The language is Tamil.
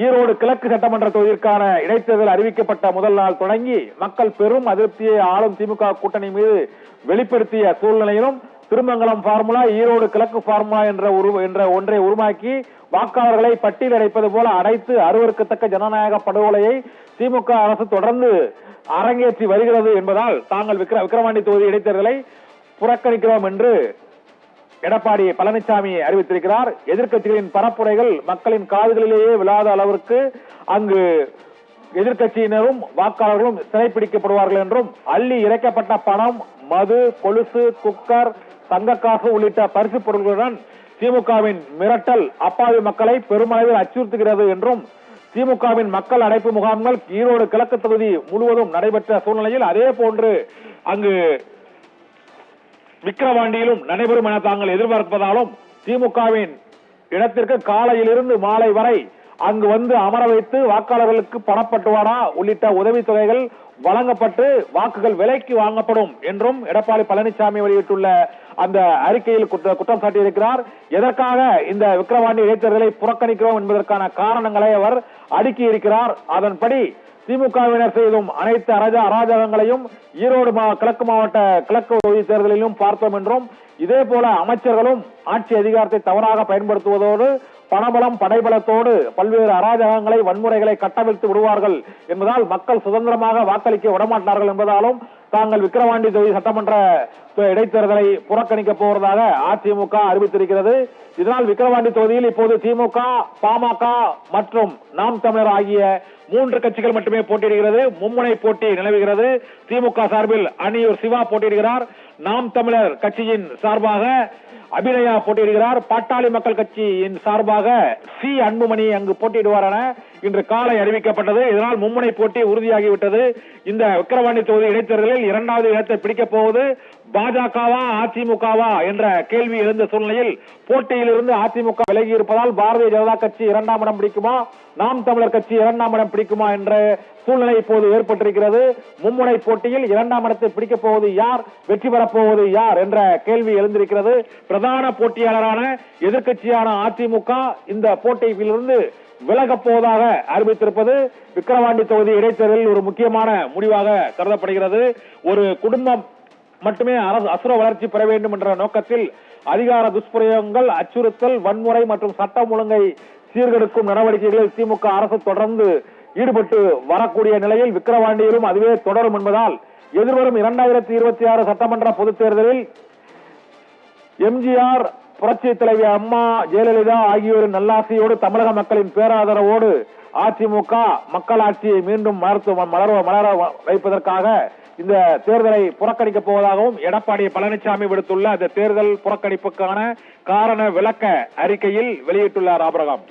ஈரோடு கிழக்கு சட்டமன்ற தொகுதிக்கான இடைத்தேர்தல் அறிவிக்கப்பட்ட முதல் நாள் தொடங்கி மக்கள் பெரும் அதிருப்தியை ஆளும் திமுக கூட்டணி மீது வெளிப்படுத்திய சூழ்நிலையிலும் திருமங்கலம் பார்முலா, ஈரோடு கிழக்கு பார்முலா என்ற ஒன்றை உருவாக்கி வாக்காளர்களை பட்டியல் அடைப்பது போல அடைத்து அருவருக்கத்தக்க ஜனநாயக படுகொலையை திமுக அரசு தொடர்ந்து அரங்கேற்றி வருகிறது என்பதால் தாங்கள் விக்கிரவாண்டி தொகுதி இடைத்தேர்தலை புறக்கணிக்கிறோம் என்று எடப்பாடி பழனிசாமி அறிவித்திருக்கிறார். எதிர்க்கட்சிகளின் பரப்புரைகள் மக்களின் காதுகளிலேயே விழாத அளவிற்கு அங்கு எதிர்க்கட்சியினரும் வாக்காளர்களும் சிறைப்பிடிக்கப்படுவார்கள் என்றும், அள்ளி இறைக்கப்பட்ட பணம், மது, கொலுசு, குக்கர், தங்கக்காசு உள்ளிட்ட பரிசு பொருட்களுடன் திமுகவின் மிரட்டல் அப்பாவி மக்களை பெருமளவில் அச்சுறுத்துகிறது என்றும், திமுகவின் மக்கள் அடைப்பு முகாம்கள் ஈரோடு கிழக்கு தொகுதி முழுவதும் நடைபெற்ற சூழ்நிலையில் அதே போன்று அங்கு விக்கிரவாண்டியிலும் நடைபெறும் என தாங்கள் எதிர்பார்ப்பதாலும் திமுகவின் இடத்திற்கு காலையிலிருந்து மாலை வரை அங்கு வந்து அமர வைத்து வாக்காளர்களுக்கு பணப்பட்டுவாரா உள்ளிட்ட உதவித்தொகைகள் வழங்கப்பட்டு வாக்குகள் விலைக்கு வாங்கப்படும் என்றும் எடப்பாடி பழனிசாமி வெளியிட்டுள்ள அந்த அறிக்கையில் குற்றம் சாட்டியிருக்கிறார். எதற்காக இந்த விக்கிரவாண்டி இடைத்தேர்தலை புறக்கணிக்கிறோம் என்பதற்கான காரணங்களை அவர் அடுக்கி இருக்கிறார். அதன்படி திமுகவினர் செய்தும் அனைத்து அராஜகங்களையும் ஈரோடு கிழக்கு மாவட்ட கிழக்கு தொகுதி தேர்தலிலும் பார்த்தோம் என்றும், இதே போல அமைச்சர்களும் ஆட்சி அதிகாரத்தை தவறாக பயன்படுத்துவதோடு பணபலம் படைபலத்தோடு பல்வேறு அராஜகங்களை வன்முறைகளை கட்டவிழ்த்து விடுவார்கள் என்பதால் மக்கள் சுதந்திரமாக வாக்களிக்க விடமாட்டார்கள் என்பதாலும் தாங்கள் விக்கிரவாண்டி தொகுதி சட்டமன்ற இடைத்தேர்தலை புறக்கணிக்க போவதாக அதிமுக அறிவித்திருக்கிறது. இதனால் விக்கிரவாண்டி தொகுதியில் இப்போது திமுக, பாமக மற்றும் நாம் தமிழர் ஆகிய 3 கட்சிகள் மட்டுமே போட்டியிடுகிறது. மும்முனை போட்டி நிலவுகிறது. திமுக சார்பில் அணியூர் சிவா போட்டியிடுகிறார். நாம் தமிழர் கட்சியின் சார்பாக அபிநயா போட்டியிடுகிறார். பாட்டாளி மக்கள் கட்சியின் சார்பாக சி அன்புமணி அங்கு போட்டியிடுவார் என இன்று காலை அறிவிக்கப்பட்டது. இதனால் மும்முனை போட்டி உறுதியாகிவிட்டது. இந்த விக்கிரவாண்டி தொகுதி இடைத்தேர்தலில் 2வது இடத்தை பிடிக்கப் போவது பாஜகவா அதிமுகவா என்ற கேள்வி எழுந்த சூழ்நிலையில் போட்டியிலிருந்து அதிமுக விலகி இருப்பதால் பாரதிய ஜனதா கட்சி 2ஆம் இடம் பிடிக்குமா, நாம் தமிழர் கட்சி 2ஆம் இடம் பிடிக்குமா என்ற சூழ்நிலை இப்போது ஏற்பட்டிருக்கிறது. மும்முனை போட்டியில் 2ஆம் இடத்தை பிடிக்கப் போவது யார், வெற்றி பெறப் போவது யார் என்ற கேள்வி எழுந்திருக்கிறது. பிரதான போட்டியாளரான எதிர்க்கட்சியான அதிமுக இந்த போட்டியிலிருந்து விலகப் போவதாக அறிவித்திருப்பது விக்கிரவாண்டி தொகுதி இடைத்தேர்தலில் ஒரு முக்கியமான முடிவாக கருதப்படுகிறது. ஒரு குடும்பம் மட்டுமே அசுர வளர்ச்சி பெற வேண்டும் என்ற நோக்கத்தில் அதிகார துஷ்பிரயோகங்கள், அச்சுறுத்தல், வன்முறை மற்றும் சட்டம் ஒழுங்கை சீர்கெடுக்கும் நடவடிக்கைகளில் திமுக அரசு தொடர்ந்து ஈடுபட்டு வரக்கூடிய நிலையில் விக்கிரவாண்டியிலும் அதுவே தொடரும் என்பதால் எதிர்வரும் 2026 சட்டமன்ற பொதுத் தேர்தலில் எம்ஜிஆர், புரட்சி தலைவி அம்மா, ஜெயலலிதா ஆகியோரின் நல்லாசியோடு தமிழக மக்களின் பேராதரவோடு அதிமுக மக்களாட்சியை மீண்டும் மலர வைப்பதற்காக இந்த தேர்தலை புறக்கணிக்கப் போவதாகவும் எடப்பாடி பழனிசாமி விடுத்துள்ள அந்த தேர்தல் புறக்கணிப்புக்கான காரண விளக்க அறிக்கையில் வெளியிட்டுள்ளார் ஆபிரகாம்.